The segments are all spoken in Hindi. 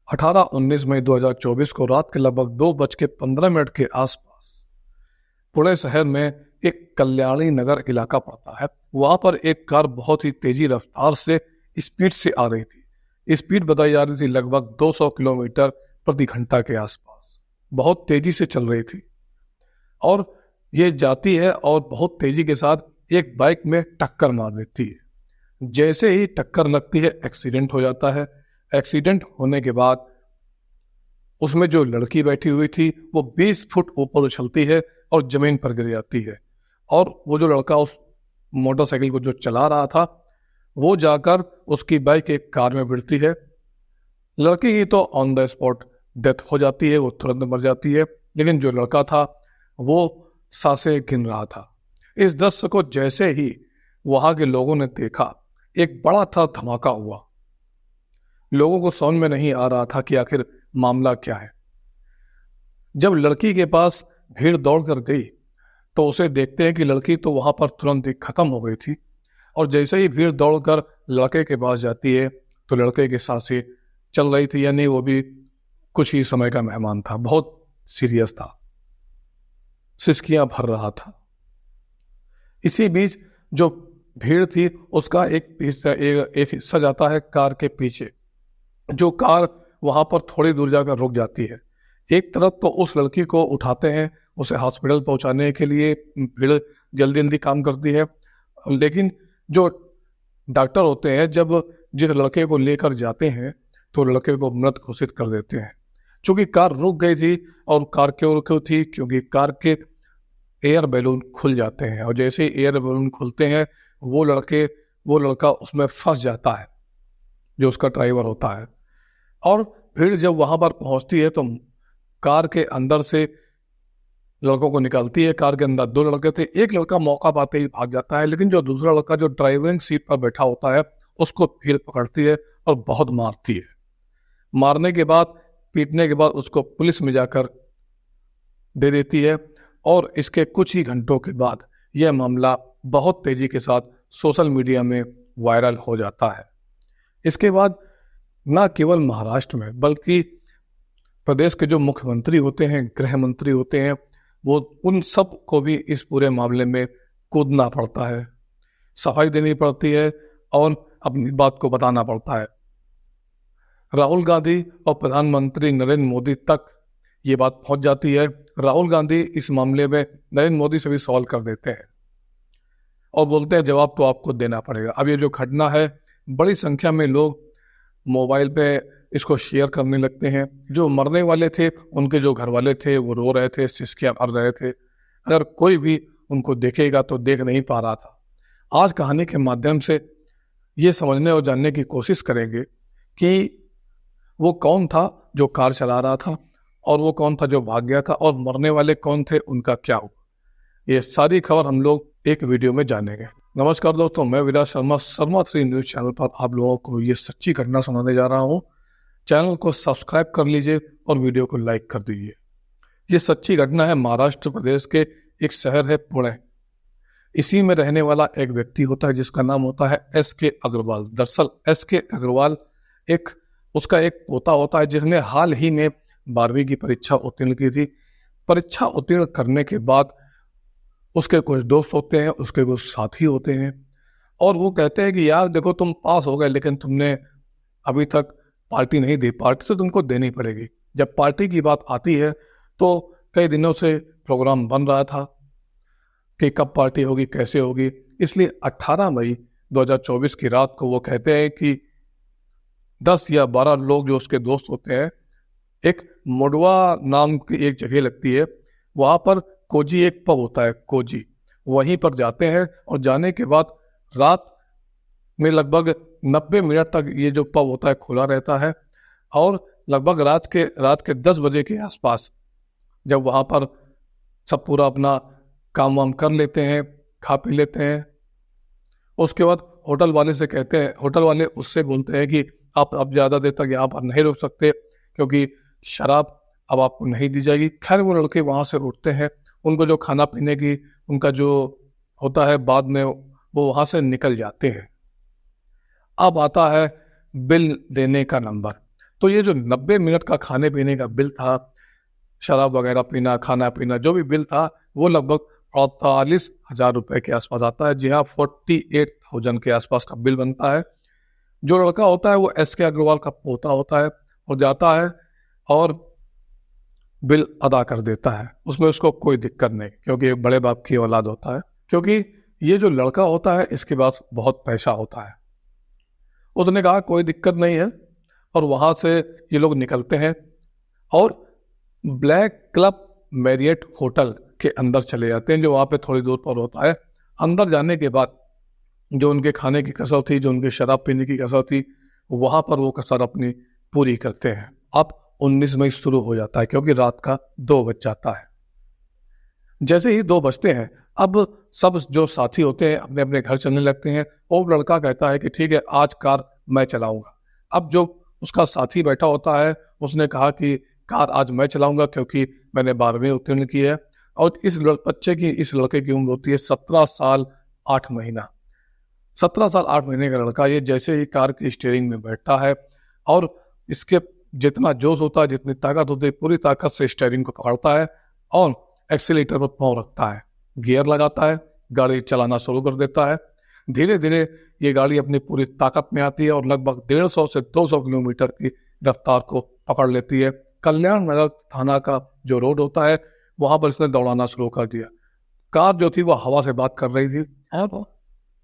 18-19 मई 2024 को रात के लगभग 2:15 के आसपास पुणे शहर में एक कल्याणी नगर इलाका पड़ता है। वहां पर एक कार बहुत ही तेजी रफ्तार से स्पीड से आ रही थी। स्पीड बताई जा रही थी लगभग 200 किलोमीटर प्रति घंटा के आसपास। बहुत तेजी से चल रही थी और ये जाती है और बहुत तेजी के साथ एक बाइक में टक्कर मार देती है। जैसे ही टक्कर लगती है एक्सीडेंट हो जाता है। एक्सीडेंट होने के बाद उसमें जो लड़की बैठी हुई थी वो 20 फुट ऊपर उछलती है और जमीन पर गिर जाती है। और वो जो लड़का उस मोटरसाइकिल को जो चला रहा था वो जाकर उसकी बाइक एक कार में भिड़ती है। लड़की की तो ऑन द स्पॉट डेथ हो जाती है, वो तुरंत मर जाती है। लेकिन जो लड़का था वो सांसें गिन रहा था। इस दृश्य को जैसे ही वहां के लोगों ने देखा, एक बड़ा था धमाका हुआ। लोगों को समझ में नहीं आ रहा था कि आखिर मामला क्या है। जब लड़की के पास भीड़ दौड़कर गई तो उसे देखते हैं कि लड़की तो वहां पर तुरंत ही खत्म हो गई थी। और जैसे ही भीड़ दौड़कर लड़के के पास जाती है तो लड़के की सांसें चल रही थी, यानी वो भी कुछ ही समय का मेहमान था, बहुत सीरियस था, सिसकियां भर रहा था। इसी बीच जो भीड़ थी उसका एक हिस्सा जाता है कार के पीछे। जो कार वहां पर थोड़ी दूर जाकर रुक जाती है। एक तरफ तो उस लड़की को उठाते हैं, उसे हॉस्पिटल पहुंचाने के लिए भीड़ जल्दी जल्दी काम करती है। लेकिन जो डॉक्टर होते हैं जब जिस लड़के को लेकर जाते हैं तो लड़के को मृत घोषित कर देते हैं। चूंकि कार रुक गई थी, और कार क्यों थी, क्योंकि कार के एयर बैलून खुल जाते हैं और जैसे ही एयर बैलून खुलते हैं वो लड़का उसमें फंस जाता है, जो उसका ड्राइवर होता है। और भीड़ जब वहां पर पहुंचती है तो कार के अंदर से लड़कों को निकालती है। कार के अंदर 2 लड़के थे। एक लड़का मौका पाते ही भाग जाता है, लेकिन जो दूसरा लड़का जो ड्राइविंग सीट पर बैठा होता है उसको भीड़ पकड़ती है और बहुत मारती है। मारने के बाद, पीटने के बाद उसको पुलिस में जाकर दे देती है। और इसके कुछ ही घंटों के बाद यह मामला बहुत तेजी के साथ सोशल मीडिया में वायरल हो जाता है। इसके बाद न केवल महाराष्ट्र में बल्कि प्रदेश के जो मुख्यमंत्री होते हैं, गृह मंत्री होते हैं, वो उन सब को भी इस पूरे मामले में कूदना पड़ता है, सफाई देनी पड़ती है और अपनी बात को बताना पड़ता है। राहुल गांधी और प्रधानमंत्री नरेंद्र मोदी तक ये बात पहुंच जाती है। राहुल गांधी इस मामले में नरेंद्र मोदी से भी सवाल कर देते हैं और बोलते हैं जवाब तो आपको देना पड़ेगा। अब ये जो घटना है, बड़ी संख्या में लोग मोबाइल पे इसको शेयर करने लगते हैं। जो मरने वाले थे उनके जो घर वाले थे वो रो रहे थे, सिसकियां भर रहे थे। अगर कोई भी उनको देखेगा तो देख नहीं पा रहा था। आज कहानी के माध्यम से ये समझने और जानने की कोशिश करेंगे कि वो कौन था जो कार चला रहा था और वो कौन था जो भाग गया था, और मरने वाले कौन थे, उनका क्या हुआ। ये सारी खबर हम लोग एक वीडियो में जानेंगे। नमस्कार दोस्तों, मैं विराज शर्मा 3 न्यूज चैनल पर आप लोगों को ये सच्ची घटना सुनाने जा रहा हूँ। चैनल को सब्सक्राइब कर लीजिए और वीडियो को लाइक कर दीजिए। ये सच्ची घटना है महाराष्ट्र प्रदेश के एक शहर है पुणे। इसी में रहने वाला एक व्यक्ति होता है जिसका नाम होता है SK अग्रवाल। दरअसल SK अग्रवाल उसका एक पोता होता है जिसने हाल ही में 12वीं की परीक्षा उत्तीर्ण की थी। परीक्षा उत्तीर्ण करने के बाद उसके कुछ दोस्त होते हैं, उसके कुछ साथी होते हैं, और वो कहते हैं कि यार देखो तुम पास हो गए लेकिन तुमने अभी तक पार्टी नहीं दी, पार्टी तो तुमको देनी पड़ेगी। जब पार्टी की बात आती है तो कई दिनों से प्रोग्राम बन रहा था कि कब पार्टी होगी, कैसे होगी। इसलिए 18 मई 2024 की रात को वो कहते हैं कि 10 या 12 लोग जो उसके दोस्त होते हैं, एक मोडवा नाम की एक जगह लगती है, वहां पर कोजी एक पब होता है, कोजी, वहीं पर जाते हैं। और जाने के बाद रात में लगभग 90 मिनट तक ये जो पब होता है खुला रहता है। और लगभग रात के 10 बजे के आसपास जब वहां पर सब पूरा अपना काम वाम कर लेते हैं, खा पी लेते हैं, उसके बाद होटल वाले से कहते हैं, होटल वाले उससे बोलते हैं कि आप अब ज़्यादा देर तक यहाँ पर नहीं रुक सकते क्योंकि शराब अब आपको नहीं दी जाएगी। खैर वो लड़के वहाँ से उठते हैं। उनको जो खाना पीने की उनका जो होता है बाद में वो वहाँ से निकल जाते हैं। अब आता है बिल देने का नंबर। तो ये जो 90 मिनट का खाने पीने का बिल था, शराब वगैरह पीना, खाना पीना, जो भी बिल था, वो लगभग 48,000 रुपए के आसपास आता है। जी हाँ, 48,000 के आसपास का बिल बनता है। जो लड़का होता है वो SK अग्रवाल का पोता होता है और जाता है और बिल अदा कर देता है। उसमें उसको कोई दिक्कत नहीं, क्योंकि एक बड़े बाप की औलाद होता है। क्योंकि ये जो लड़का होता है इसके पास बहुत पैसा होता है। उसने कहा कोई दिक्कत नहीं है, और वहां से ये लोग निकलते हैं और ब्लैक क्लब मैरियट होटल के अंदर चले जाते हैं, जो वहां पे थोड़ी दूर पर होता है। अंदर जाने के बाद जो उनके खाने की कसर थी, जो उनके शराब पीने की कसर थी, वहां पर वो कसर अपनी पूरी करते हैं। अब 19 मई शुरू हो जाता है, क्योंकि रात का 2 बज जाता है। जैसे ही 2 बजते हैं, अब सब जो साथी होते हैं अपने अपने घर चलने लगते हैं, और लड़का कहता है कि ठीक है, आज कार मैं चलाऊंगा। अब जो उसका साथी बैठा होता है उसने कहा कि कार आज मैं चलाऊंगा, क्योंकि मैंने 12वीं उत्तीर्ण की है। और इस लड़के की उम्र होती है 17 साल 8 महीना। 17 साल 8 महीने का लड़का ये जैसे ही कार की स्टीयरिंग में बैठता है, और इसके जितना जोश होता है, जितनी ताकत होती है, पूरी ताकत से स्टीयरिंग को पकड़ता है और एक्सीलेटर पर पांव रखता है, गियर लगाता है, गाड़ी चलाना शुरू कर देता है। धीरे धीरे ये गाड़ी अपनी पूरी ताकत में आती है और लगभग 150 से 200 किलोमीटर की रफ्तार को पकड़ लेती है। कल्याण नगर थाना का जो रोड होता है, वहां पर इसने दौड़ाना शुरू कर दिया। कार जो थी वो हवा से बात कर रही थी। अब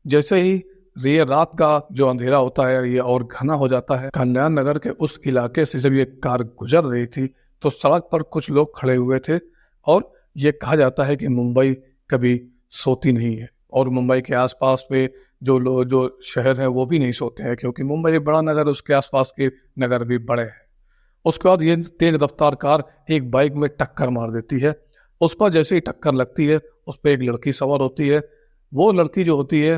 जैसे ही ये रात का जो अंधेरा होता है ये और घना हो जाता है, कल्याण नगर के उस इलाके से जब ये कार गुजर रही थी तो सड़क पर कुछ लोग खड़े हुए थे, और ये कहा जाता है कि मुंबई कभी सोती नहीं है, और मुंबई के आसपास में जो शहर हैं वो भी नहीं सोते हैं, क्योंकि मुंबई एक बड़ा नगर, उसके आसपास के नगर भी बड़े हैं। उसके बाद ये तेज रफ्तार कार एक बाइक में टक्कर मार देती है। उस पर जैसे ही टक्कर लगती है, उस पर एक लड़की सवार होती है। वो लड़की जो होती है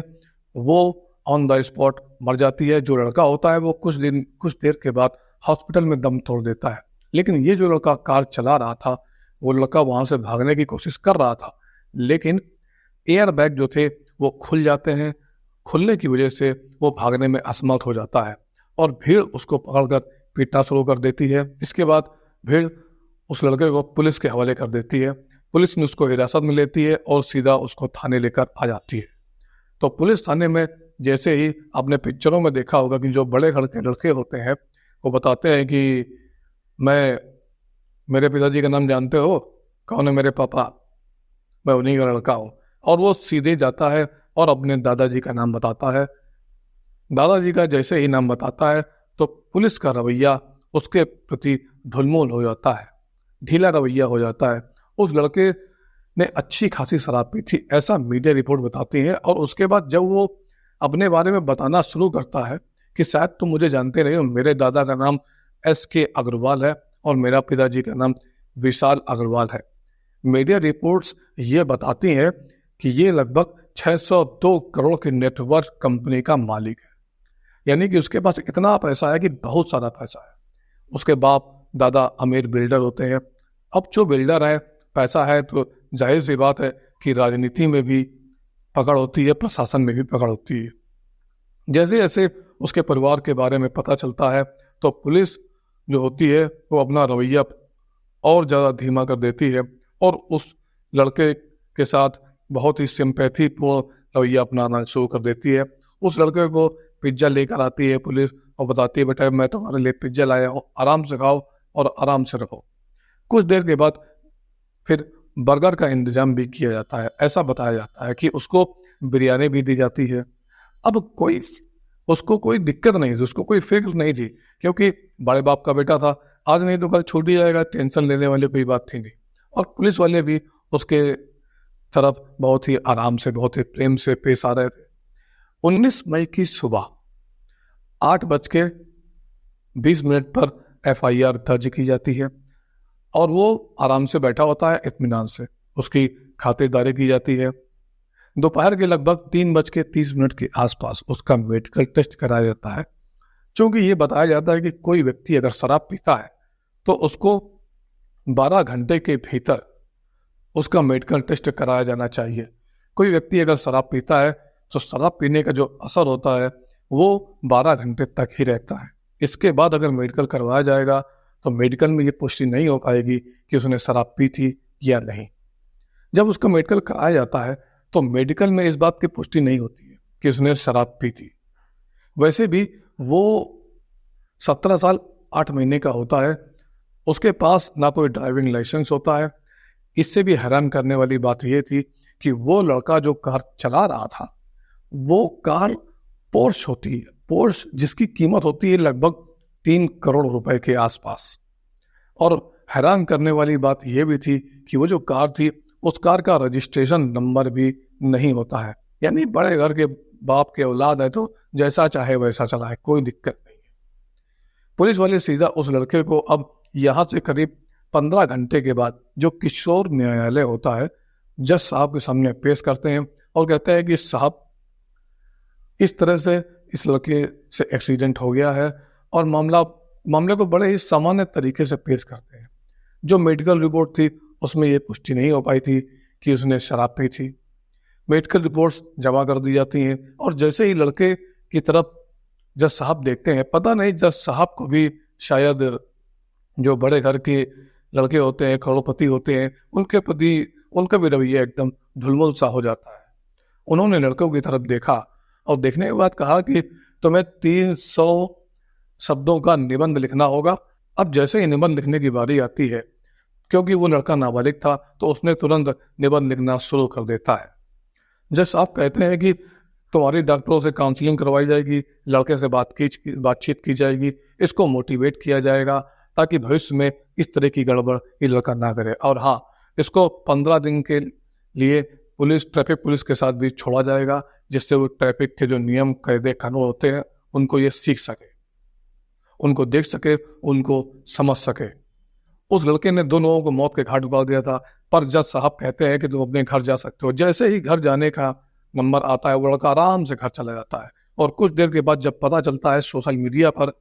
वो ऑन द स्पॉट मर जाती है। जो लड़का होता है वो कुछ देर के बाद हॉस्पिटल में दम तोड़ देता है। लेकिन ये जो लड़का कार चला रहा था, वो लड़का वहां से भागने की कोशिश कर रहा था, लेकिन एयर बैग जो थे वो खुल जाते हैं। खुलने की वजह से वो भागने में असमर्थ हो जाता है, और भीड़ उसको पकड़कर पीटना शुरू कर देती है। इसके बाद भीड़ उस लड़के को पुलिस के हवाले कर देती है। पुलिस ने उसको हिरासत में लेती है और सीधा उसको थाने लेकर आ जाती है। तो पुलिस थाने में जैसे ही आपने पिक्चरों में देखा होगा कि जो बड़े लड़के होते हैं वो बताते हैं कि मेरे पिताजी का नाम जानते हो, कौन है मेरे पापा, मैं उन्हीं का लड़का हूँ। और वो सीधे जाता है और अपने दादाजी का नाम बताता है। दादाजी का जैसे ही नाम बताता है तो पुलिस का रवैया उसके प्रति ढुलमुल हो जाता है, ढीला रवैया हो जाता है। उस लड़के ने अच्छी खासी शराब पी थी, ऐसा मीडिया रिपोर्ट बताती है। और उसके बाद जब वो अपने बारे में बताना शुरू करता है कि शायद तुम मुझे जानते नहीं हो, मेरे दादा का नाम SK अग्रवाल है और मेरा पिताजी का नाम विशाल अग्रवाल है। मीडिया रिपोर्ट्स ये बताती हैं कि ये लगभग 602 करोड़ की नेटवर्क कंपनी का मालिक है, यानी कि उसके पास इतना पैसा है कि बहुत सारा पैसा है। उसके बाप दादा अमीर बिल्डर होते हैं। अब जो बिल्डर है, पैसा है, तो जाहिर सी बात है कि राजनीति में भी पकड़ होती है, प्रशासन में भी पकड़ होती है। जैसे जैसे उसके परिवार के बारे में पता चलता है तो पुलिस जो होती है वो अपना रवैया और ज़्यादा धीमा कर देती है और उस लड़के के साथ बहुत ही सिंपैथी पूर्ण रवैया अपनाना शुरू कर देती है। उस लड़के को पिज्ज़ा लेकर आती है पुलिस और बताती है, बेटा मैं तुम्हारे लिए पिज्ज़ा लाया हूँ, आराम से खाओ और आराम से रहो। कुछ देर के बाद फिर बर्गर का इंतजाम भी किया जाता है। ऐसा बताया जाता है कि उसको बिरयानी भी दी जाती है। अब उसको कोई दिक्कत नहीं थी, उसको कोई फिक्र नहीं थी, क्योंकि बड़े बाप का बेटा था, आज नहीं तो कल छूट ही जाएगा, टेंशन लेने वाली कोई बात थी नहीं। और पुलिस वाले भी उसके तरफ बहुत ही आराम से, बहुत ही प्रेम से पेश आ रहे थे। 19 मई की सुबह 8:20 पर FIR दर्ज की जाती है और वो आराम से बैठा होता है, इत्मीनान से उसकी खातिरदारी की जाती है। दोपहर के लगभग 3:30 के आसपास उसका मेडिकल टेस्ट कराया जाता है। क्योंकि ये बताया जाता है कि कोई व्यक्ति अगर शराब पीता है तो उसको 12 घंटे के भीतर उसका मेडिकल टेस्ट कराया जाना चाहिए। कोई व्यक्ति अगर शराब पीता है तो शराब पीने का जो असर होता है वो 12 घंटे तक ही रहता है। इसके बाद अगर मेडिकल करवाया जाएगा तो मेडिकल में ये पुष्टि नहीं हो पाएगी कि उसने शराब पी थी या नहीं। जब उसका मेडिकल कराया जाता है तो मेडिकल में इस बात की पुष्टि नहीं होती है कि उसने शराब पी थी। वैसे भी वो 17 साल 8 महीने का होता है, उसके पास ना कोई ड्राइविंग लाइसेंस होता है। इससे भी हैरान करने वाली बात यह थी कि वो लड़का जो कार चला रहा था वो कार पोर्श होती है, पोर्श जिसकी कीमत होती है लगभग 3 करोड़ रुपए के आसपास। और हैरान करने वाली बात यह भी थी कि वो जो कार थी उस कार का रजिस्ट्रेशन नंबर भी नहीं होता है। यानी बड़े घर के बाप के औलाद है तो जैसा चाहे वैसा चलाए, कोई दिक्कत नहीं है। पुलिस वाले सीधा उस लड़के को अब यहाँ से करीब 15 घंटे के बाद जो किशोर न्यायालय होता है जज साहब के सामने पेश करते हैं और कहते हैं कि साहब इस तरह से इस लड़के से एक्सीडेंट हो गया है, और मामले को बड़े ही सामान्य तरीके से पेश करते हैं। जो मेडिकल रिपोर्ट थी उसमें ये पुष्टि नहीं हो पाई थी कि उसने शराब पी थी। मेडिकल रिपोर्ट्स जमा कर दी जाती हैं और जैसे ही लड़के की तरफ जज साहब देखते हैं, पता नहीं जज साहब को भी शायद जो बड़े घर के लड़के होते हैं, करोड़पति होते हैं, उनके प्रति उनका भी रवैया एकदम ढुलमुल सा हो जाता है। उन्होंने लड़कों की तरफ देखा और देखने के बाद कहा कि तुम्हें 300 शब्दों का निबंध लिखना होगा। अब जैसे ही निबंध लिखने की बारी आती है, क्योंकि वो लड़का नाबालिग था तो उसने तुरंत निबंध लिखना शुरू कर देता है। जज साहब कहते हैं कि तुम्हारी डॉक्टरों से काउंसलिंग करवाई जाएगी, लड़के से बातचीत की जाएगी, इसको मोटिवेट किया जाएगा ताकि भविष्य में इस तरह की गड़बड़ ये लड़का ना करे। और हाँ, इसको 15 दिन के लिए ट्रैफिक पुलिस के साथ भी छोड़ा जाएगा, जिससे वो ट्रैफिक के जो नियम कायदे कानून होते हैं उनको ये सीख सके, उनको देख सके, उनको समझ सके। उस लड़के ने 2 लोगों को मौत के घाट उतार दिया था, पर जज साहब कहते हैं कि तुम अपने घर जा सकते हो। जैसे ही घर जाने का नंबर आता है वो लड़का आराम से घर चला जाता है। और कुछ देर के बाद जब पता चलता है सोशल मीडिया पर,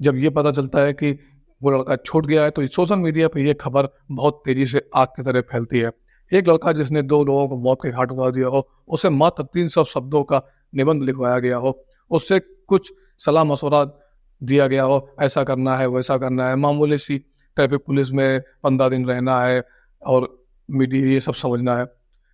जब ये पता चलता है कि वो लड़का छूट गया है, तो सोशल मीडिया पर यह खबर बहुत तेजी से आग की तरह फैलती है। एक लड़का जिसने 2 लोगों को मौत के घाट उतार दिया हो, उसे मात्र 300 शब्दों का निबंध लिखवाया गया हो, उससे कुछ सलाह मशवरा दिया गया हो, ऐसा करना है वैसा करना है, मामूली सी ट्रैफिक पुलिस में 15 दिन रहना है और मीडिया ये सब समझना है।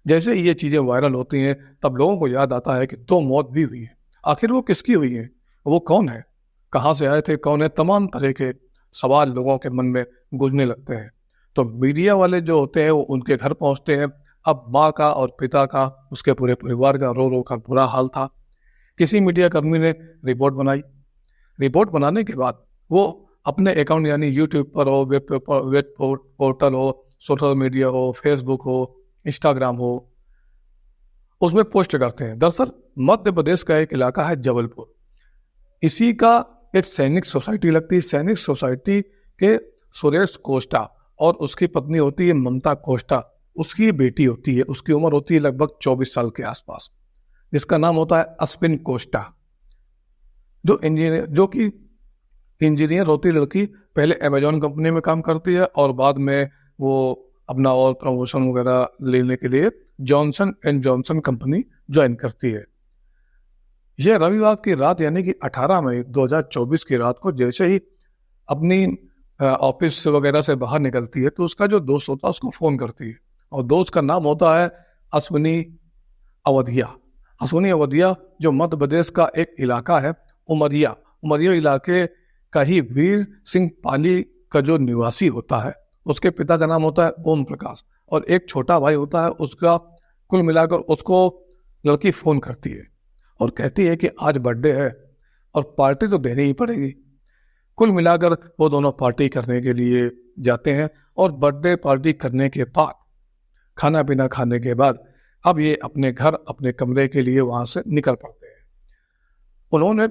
जैसे ये चीज़ें वायरल होती हैं तब लोगों को याद आता है कि 2 मौत भी हुई है। आखिर वो किसकी हुई है, वो कौन है, कहाँ से आए थे, कौन है, तमाम तरह के सवाल लोगों के मन में गूंजने लगते हैं। तो मीडिया वाले जो होते हैं वो उनके घर पहुंचते हैं। अब माँ का और पिता का, उसके पूरे परिवार का रो रो कर बुरा हाल था। किसी मीडिया कर्मी ने रिपोर्ट बनाई। रिपोर्ट बनाने के बाद वो अपने अकाउंट यानी यूट्यूब पर हो, वेब पोर्टल हो, सोशल मीडिया हो, फेसबुक हो, इंस्टाग्राम हो, उसमें पोस्ट करते हैं। दरअसल मध्य प्रदेश का एक इलाका है जबलपुर, इसी का एक सैनिक सोसाइटी लगती है। सैनिक सोसाइटी के सुरेश कोस्टा और उसकी पत्नी होती है ममता कोस्टा, उसकी बेटी होती है, उसकी उम्र होती है लगभग 24 साल के आसपास, जिसका नाम होता है अश्विन कोस्टा, जो कि इंजीनियर होती है लड़की। पहले अमेजॉन कंपनी में काम करती है और बाद में वो अपना और प्रमोशन वगैरह लेने के लिए Johnson and Johnson company join करती है। यह रविवार की रात यानी कि 18 मई 2024 की रात को जैसे ही अपनी ऑफिस वगैरह से बाहर निकलती है तो उसका जो दोस्त होता है उसको फोन करती है, और दोस्त का नाम होता है अश्विनी अवधिया। अश्विनी अवधिया जो मध्य प्रदेश का एक इलाका है उमरिया इलाके का ही वीर सिंह पाली का जो निवासी होता है, उसके पिता का नाम होता है ओम प्रकाश और एक छोटा भाई होता है उसका। कुल मिलाकर उसको लड़की फोन करती है और कहती है कि आज बर्थडे है और पार्टी तो देनी ही पड़ेगी। कुल मिलाकर वो दोनों पार्टी करने के लिए जाते हैं और बर्थडे पार्टी करने के बाद, खाना पीना खाने के बाद, अब ये अपने घर अपने कमरे के लिए वहां से निकल पड़ते हैं।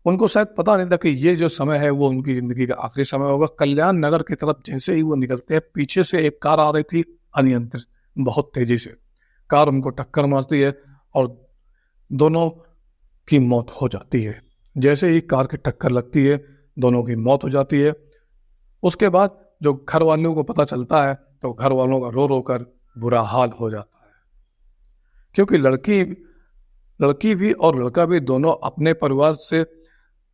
उनको शायद पता नहीं था कि ये जो समय है वो उनकी जिंदगी का आखिरी समय होगा। कल्याण नगर की तरफ जैसे ही वो निकलते हैं, पीछे से एक कार आ रही थी अनियंत्रित, बहुत तेजी से कार उनको टक्कर मारती है और दोनों की मौत हो जाती है। जैसे ही कार की टक्कर लगती है दोनों की मौत हो जाती है। उसके बाद जो घर वालों को पता चलता है तो घर वालों का रो रो कर बुरा हाल हो जाता है, क्योंकि लड़की भी और लड़का भी दोनों अपने परिवार से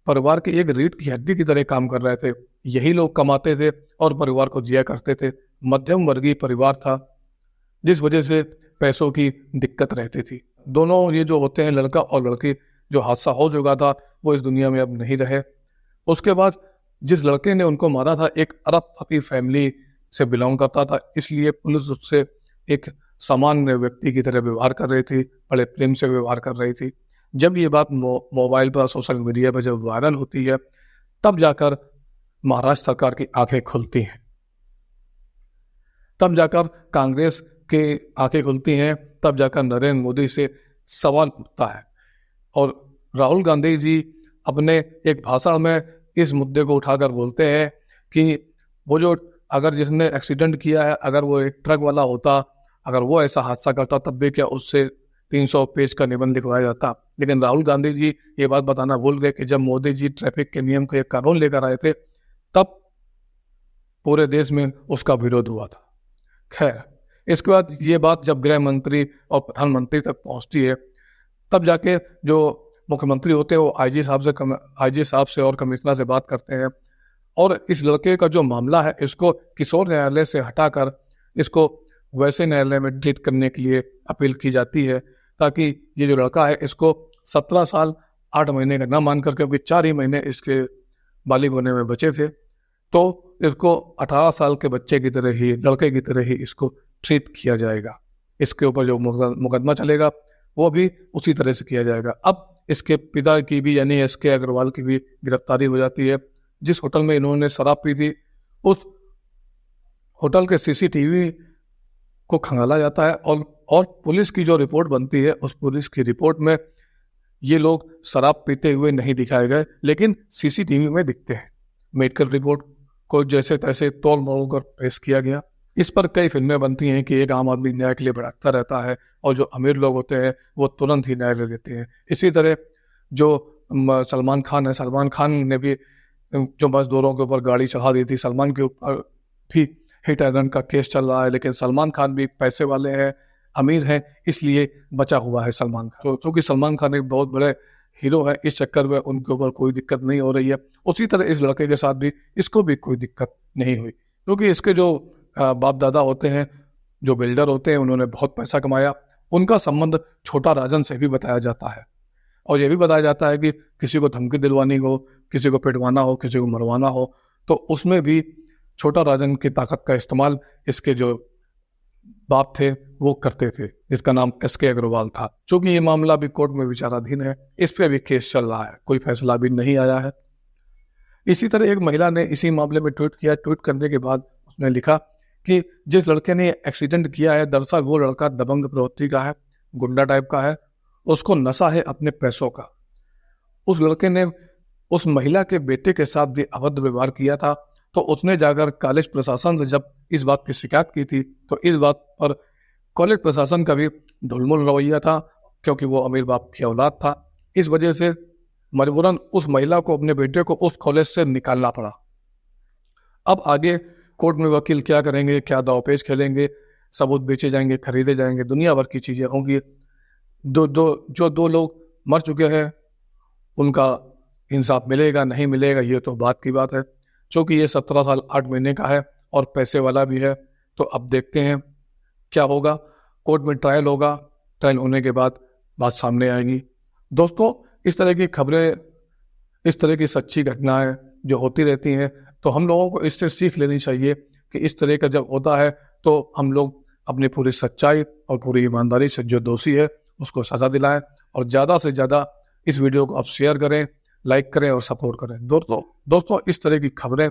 परिवार की एक रीढ़ की हड्डी की तरह काम कर रहे थे। यही लोग कमाते थे और परिवार को जिया करते थे। मध्यम वर्गीय परिवार था, जिस वजह से पैसों की दिक्कत रहती थी। दोनों ये जो होते हैं, लड़का और लड़की, जो हादसा हो चुका था वो इस दुनिया में अब नहीं रहे। उसके बाद जिस लड़के ने उनको मारा था एक अरबपति फैमिली से बिलोंग करता था, इसलिए पुलिस उससे एक सामान्य व्यक्ति की तरह व्यवहार कर रही थी, बड़े प्रेम से व्यवहार कर रही थी। जब ये बात मोबाइल पर, सोशल मीडिया पर जब वायरल होती है, तब जाकर महाराष्ट्र सरकार की आंखें खुलती हैं, तब जाकर कांग्रेस के आंखें खुलती हैं, तब जाकर नरेंद्र मोदी से सवाल उठता है। और राहुल गांधी जी अपने एक भाषण में इस मुद्दे को उठाकर बोलते हैं कि वो जो, अगर जिसने एक्सीडेंट किया है, अगर वो एक ट्रक वाला होता, अगर वो ऐसा हादसा करता, तब भी क्या उससे 300 पेज का निबंध लिखवाया जाता। लेकिन राहुल गांधी जी ये बात बताना भूल गए कि जब मोदी जी ट्रैफिक के नियम को एक कानून लेकर आए थे, तब पूरे देश में उसका विरोध हुआ था। खैर, इसके बाद ये बात जब गृह मंत्री और प्रधानमंत्री तक पहुंचती है, तब जाके जो मुख्यमंत्री होते हैं वो आईजी साहब से और कमिश्नर से बात करते हैं, और इस लड़के का जो मामला है इसको किशोर न्यायालय से हटाकर इसको वैसे न्यायालय में ट्रीट करने के लिए अपील की जाती है, ताकि ये जो लड़का है इसको 17 साल 8 महीने का ना मानकर, क्योंकि 4 ही महीने इसके बालिग होने में बचे थे, तो इसको 18 साल के बच्चे की तरह ही, लड़के की तरह ही इसको ट्रीट किया जाएगा। इसके ऊपर जो मुकदमा चलेगा वो भी उसी तरह से किया जाएगा। अब इसके पिता की भी, यानी एसके अग्रवाल की भी गिरफ्तारी हो जाती है। जिस होटल में इन्होंने शराब पी थी, उस होटल के सीसीटीवी को खंगाला जाता है, और पुलिस की जो रिपोर्ट बनती है, उस पुलिस की रिपोर्ट में ये लोग शराब पीते हुए नहीं दिखाए गए, लेकिन सीसीटीवी में दिखते हैं। मेडिकल रिपोर्ट को जैसे तैसे तोड़ मरोड़ कर पेश किया गया। इस पर कई फिल्में बनती हैं कि एक आम आदमी न्याय के लिए भटकता रहता है और जो अमीर लोग होते हैं वो तुरंत ही न्याय ले लेते हैं। इसी तरह जो सलमान खान है, सलमान खान ने भी जो मजदूरों के ऊपर गाड़ी चढ़ा दी थी, सलमान के ऊपर भी हिट एंड रन का केस चल रहा है, लेकिन सलमान खान भी पैसे वाले हैं, अमीर हैं, इसलिए बचा हुआ है सलमान खान। क्योंकि सलमान खान एक बहुत बड़े हीरो है, इस चक्कर में उनके ऊपर कोई दिक्कत नहीं हो रही है। उसी तरह इस लड़के के साथ भी इसको भी कोई दिक्कत नहीं हुई, क्योंकि इसके जो बाप दादा होते हैं, जो बिल्डर होते हैं, उन्होंने बहुत पैसा कमाया। उनका संबंध छोटा राजन से भी बताया जाता है, और यह भी बताया जाता है कि किसी को धमकी दिलवानी हो, किसी को पिटवाना हो, किसी को मरवाना हो, तो उसमें भी छोटा राजन की ताकत का इस्तेमाल इसके जो बाप थे वो करते थे, जिसका नाम एसके अग्रवाल था। चूंकि ये मामला भी कोर्ट में विचाराधीन है, इस पे भी केस चल रहा है, कोई फैसला भी नहीं आया है। इसी तरह एक महिला ने इसी मामले में ट्वीट किया। ट्वीट करने के बाद उसने लिखा कि जिस लड़के ने एक्सीडेंट किया है, दरअसल वो लड़का दबंग प्रवृत्ति का है, गुंडा टाइप का है, उसको नशा है अपने पैसों का। उस लड़के ने उस महिला के बेटे के साथ भी अभद्र व्यवहार किया था, तो उसने जाकर कॉलेज प्रशासन से जब इस बात की शिकायत की थी, तो इस बात पर कॉलेज प्रशासन का भी ढुलमुल रवैया था, क्योंकि वो अमीर बाप की औलाद था। इस वजह से मजबूरन उस महिला को, अपने बेटे को उस कॉलेज से निकालना पड़ा। अब आगे कोर्ट में वकील क्या करेंगे, क्या दावपेच खेलेंगे, सबूत बेचे जाएंगे, खरीदे जाएंगे, दुनिया भर की चीजें होंगी। दो लोग मर चुके हैं, उनका इंसाफ मिलेगा नहीं मिलेगा ये तो बात की बात है। क्योंकि ये 17 साल 8 महीने का है और पैसे वाला भी है, तो अब देखते हैं क्या होगा। कोर्ट में ट्रायल होगा, ट्रायल होने के बाद बात सामने आएगी। दोस्तों, इस तरह की खबरें, इस तरह की सच्ची घटनाएं जो होती रहती हैं, तो हम लोगों को इससे सीख लेनी चाहिए कि इस तरह का जब होता है तो हम लोग अपनी पूरी सच्चाई और पूरी ईमानदारी से जो दोषी है उसको सजा दिलाएं, और ज़्यादा से ज़्यादा इस वीडियो को आप शेयर करें, लाइक करें और सपोर्ट करें। दोस्तों इस तरह की खबरें,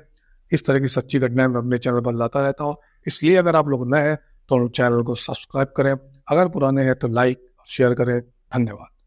इस तरह की सच्ची घटनाएं मैं अपने चैनल पर लाता रहता हूँ, इसलिए अगर आप लोग नए हैं तो चैनल को सब्सक्राइब करें, अगर पुराने हैं तो लाइक शेयर करें। धन्यवाद।